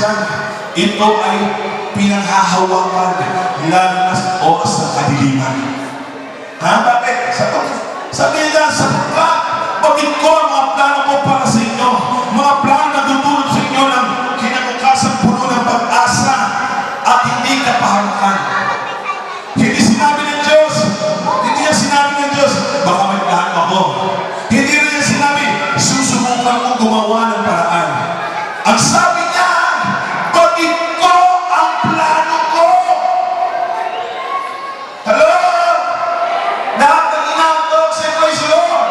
minsan, ito ay pinanghahawakan lalo na sa oras ng kadiliman. Ha? Bakit? Sabi nila, sapagkat bakit ko ang mga plano ko para sa inyo? Mga plano na tutulog sa inyo ng kinabukasan puno ng pag-asa at hindi kapahamakan. Hindi sinabi ng Diyos, hindi niya sinabi ng Diyos, baka may plano ako. Hindi rin niya sinabi, susubukan kong gumawa ng paraan. Ang sabi niya, bakit ko ang plano ko? Hello? Lahat ng inaantok, say praise the Lord.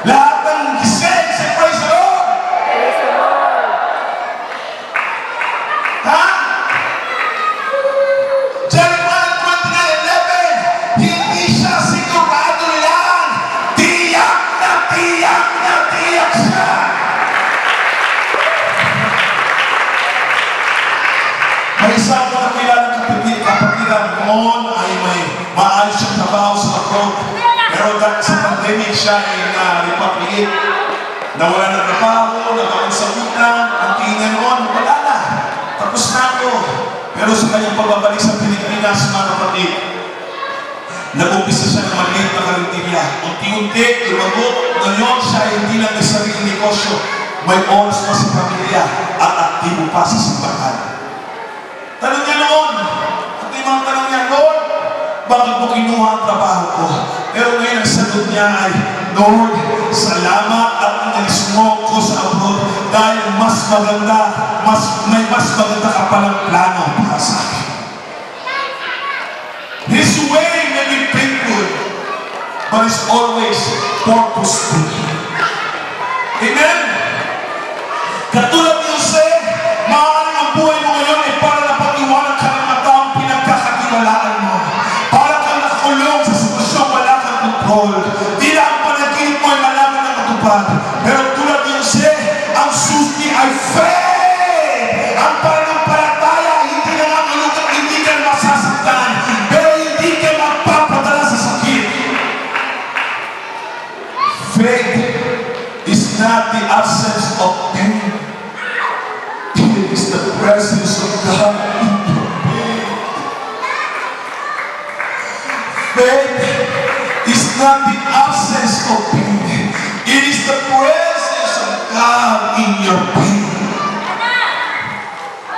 Lahat ng gising, say praise the Lord. Praise the Lord. Ha? Jeremiah 29:11, hindi siya sigurado lang. Tiyak na tiyak na tiyak siya. May isang nakilalang kapatiran noon ay may maayos siyang trabaho sa abroad. Pero dahil sa pandemic siya ay na-repatriate. Nawala ng trabaho, nagawin sa utang, ang tingin noon, wala na. Tapos na ako. Pero sa kanyang pagbabalik sa Pilipinas, mga kapatid, nag-umpisa siya ng maliit na karinderya. Unti-unti, lumago. Ngayon siya ay hindi lang may sariling negosyo. May oras pa sa pamilya at aktibo pa sa simbahan. Tanong niya noon, at yung mga tanong niya, Lord, bakit mo kinuha ang trabaho ko? Pero ngayon ang sagot niya ay, Lord, salamat at inalis mo ko sa abroad dahil mas maganda, may mas maganda ka palang plano para sa akin. His way may be painful, but it's always purposeful. Amen? Katulad ni Jose, maaaring ang buhay mo ngayon ay para na pag-iwanan ka ng mataong pinagkakatiwalaan mo. Para kang nakakulong sa sitwasyong wala kang control. Tila ang panaginip mo ay malaman ng matupad. Pero tulad ni Jose, ang susi ay faith. Ang pananampalataya ay hindi na nangalukang hindi ka masasaktan. Pero hindi ka magpapadala sa sakit. Faith is not the absence of pain. It is the presence of God in your pain. Faith is not the absence of pain. It is the presence of God in your pain.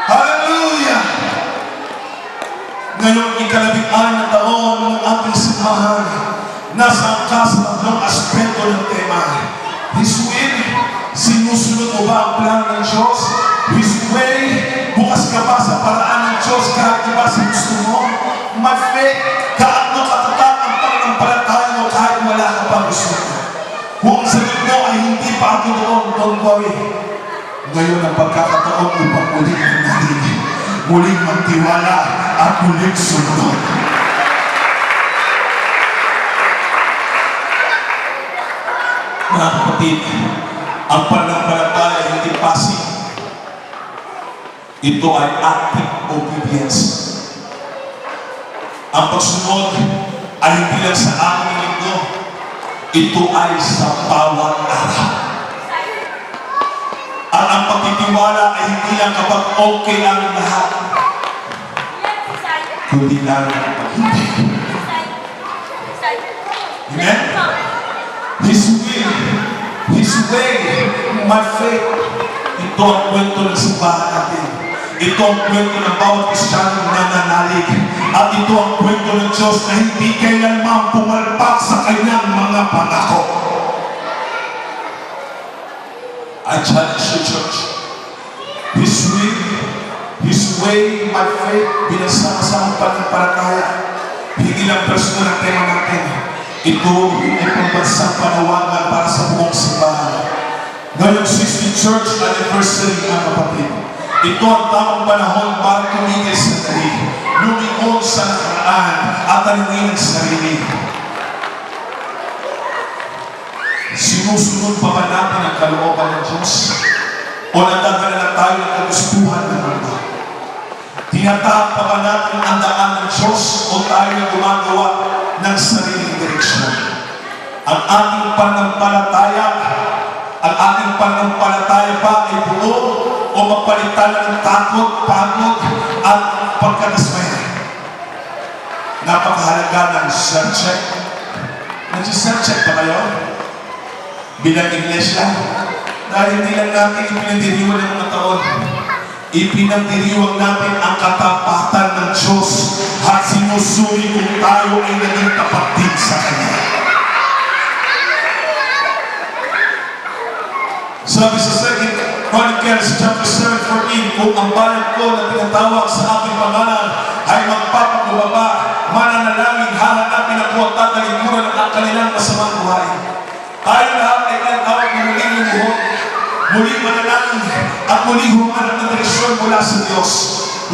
Hallelujah! Ngayong ikalabing-anim na taon ng ating simbahan, nasa angkas ng tatlong aspeto ng tema. His will, sinusunod mo ba ang plan ng Diyos? His way, bukas ka ba sa paraan ng Diyos kahit iba sa gusto mo? My faith, kaano katatag ang pananampalataya mo kahit wala ka pa gusto mo? Kung ang sagot mo ay hindi pa ako doon, don't worry. Ngayon ang pagkakataon upang muling natin, muling magtiwala at muling sunod. Mga kapatid, ang pananampalataya ay hindi passive. Ito ay active obedience. Ang pagsunod ay hindi lang sa aking linggo. Ito ay sa bawat araw. At ang pagtitiwala ay hindi lang kapag okay ang lahat. Kundi lang kapag hindi. Amen? His will, His way, my faith. Ito ang kwento ng simbahan natin. Ito ang kwento ng bawat Kristiyanong nananalig. At ito ang kwento ng Diyos na hindi kailanman pumalpak sa kanyang mga pangako. I challenge you, church. His will, His way, my faith, binasama-sama pananampalataya. Hindi lang personal ang tema natin. Ito ay pambansang panawagan para sa buong simbahan. Ngayong 60th Church Anniversary, ang kapatid. Ito ang tamang panahon para tumigil sa dali, lumingon sa nakaraan at tanungin ang sarili. Sinusunod pa ba natin ang kalooban ng Diyos? O nagdadala na tayo ng kagustuhan ng mundo? Tinatahak pa ba natin ang daan ng Diyos o tayo na gumagawa ng sariling direksyon? Ang ating pananampalataya ba ay buo o o mapalitan ng takot, pagod, at pagkadismaya. Napakahalaga ng self-check. Nag-self-check ba kayo? Bilang iglesia, dahil hindi lang natin ipinagdiriwang ng mga taon, ipinagdiriwang natin ang katapatan ng Diyos at sinusuri kung tayo ay naging tapat din sa Kanya. Sabi sa 2 Chronicles chapter 7:14, kung ang bayan ko na tinatawag sa aking pangalan ay magpapakubaba, mananalangin, hahanapin ako at tatalikuran ang kanilang masamang buhay. Tayo lahat ay tinatawag na muling lumuhod, muling manalangin, at muling humanap ng direksyon mula sa Diyos.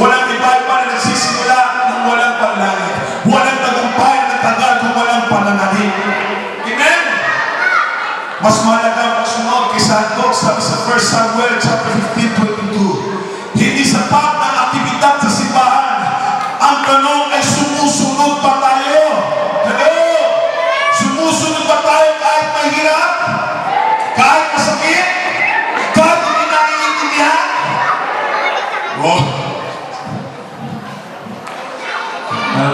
Walang iba-iba na nagsisimula ng walang panalangin. Walang tagumpay na tagal kung walang pananalig. Amen? Mas mahalaga magsunod kaysa handog, sabi sa 1 Samuel chapter 15:22. Hindi sapat ang aktibidad sa simbahan. Ang tanong ay sumusunod ba tayo? Hello? Sumusunod ba tayo kahit mahirap? Kahit masakit? Kahit hindi naiintindihan? Oh.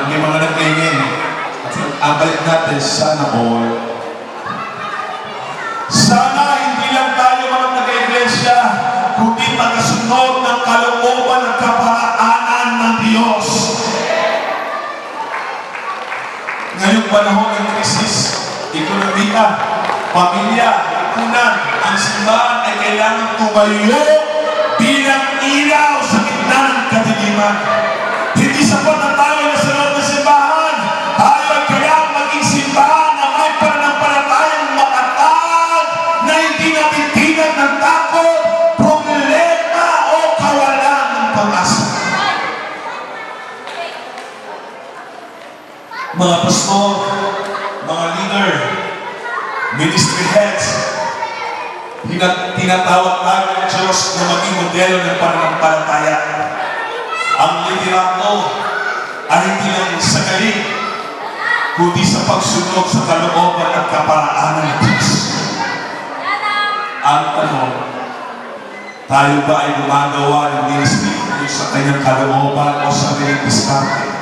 May mga nag-amen. Ang balik natin, sana all. Sana hindi lang tayo mga nag-iglesia, kundi magasunod ng kalooban ng kaparaanan ng Diyos. Ngayong panahon ng krisis, ekonomiya, pamilya, lipunan, ang simbahan ay kailangan tumayo bilang ilaw sa gitna ng kadiliman. Hindi sapat na tayo na sa loob ng simbahan. Tayo ay kailangan maging simbahan na may pananampalatayang matatag na hindi natintinag ng takot, problema o kawalan ng pag-asa. Mga pastor, mga leader, ministry heads, tinatawag tayo ng Diyos na maging modelo ng pananampalataya. Ang liderato ay hindi lang sa galing, kundi sa pagsunod sa kalooban at kaparaanan ng Diyos. Ang tanong, tayo ba ay gumagawa ng ministry sa kanyang kalooban o sa kanyang diskarte?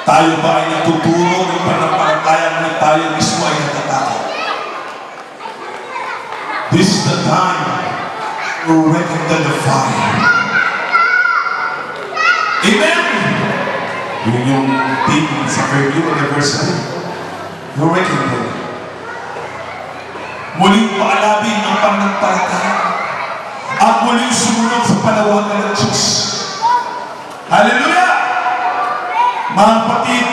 Tayo ba ay natuturo ng pananampalataya na tayo mismo ay natatakot? This is the time to rekindle the fire. Amen! Yun yung theme sa Fairview Anniversary. To rekindle. Muling paalabin ang pananampalataya at muling sumunod sa panawagan ng Diyos. Hallelujah! Mga kapatid,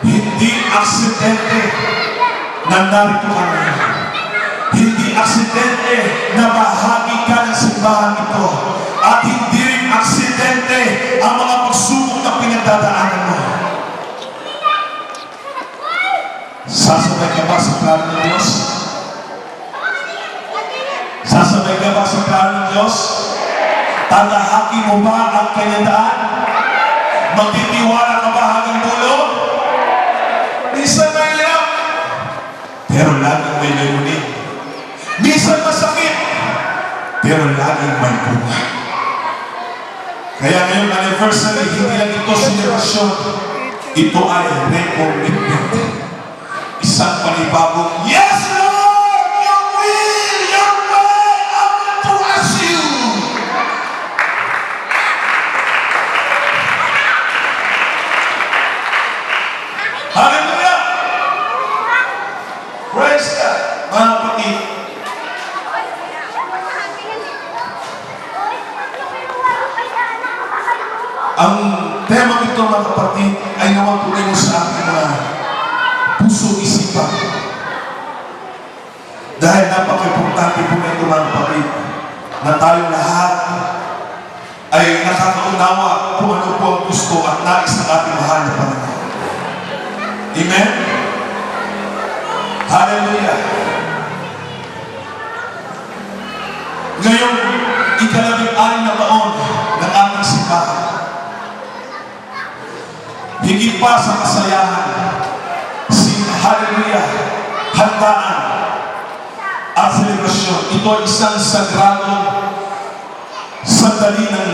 hindi aksidente na narito ka ngayon. Hindi aksidente na bahagi ka ng simbahan ito. At hindi rin aksidente ang mga pagsubok na pinagdadaanan mo. Sasabay ka ba sa plano ng Diyos? Sasabay ka ba sa plano ng Diyos? Tatahakin mo ba ang kanyang daan? Magtitiwala ka ba hanggang dulo? Minsan mahirap, pero laging may layunin. Minsan masakit, pero laging may bunga. Kaya ngayong anniversary, hindi lang ito celebration, ito ay recommitment. Isang panibagong, yes Lord, your will, your way, I will trust you. Hallelujah! Praise God! Mga kapatid, ang tema ito mga kapatid ay nawang tunay mo sa ating mga puso isipan. Dahil napaka-importante po na ito mga kapatid na tayong lahat ay nakakaunawa kung ano po ang gusto at nais ng ating mahal na Panginoon. Amen? Hallelujah! Ngayong ikalabing-anim na taon ng ating simbahan, higit pa sa kasayahan, hallelujah, handaan, at celebration desisyon. Ito ay isang sagradong sandali ng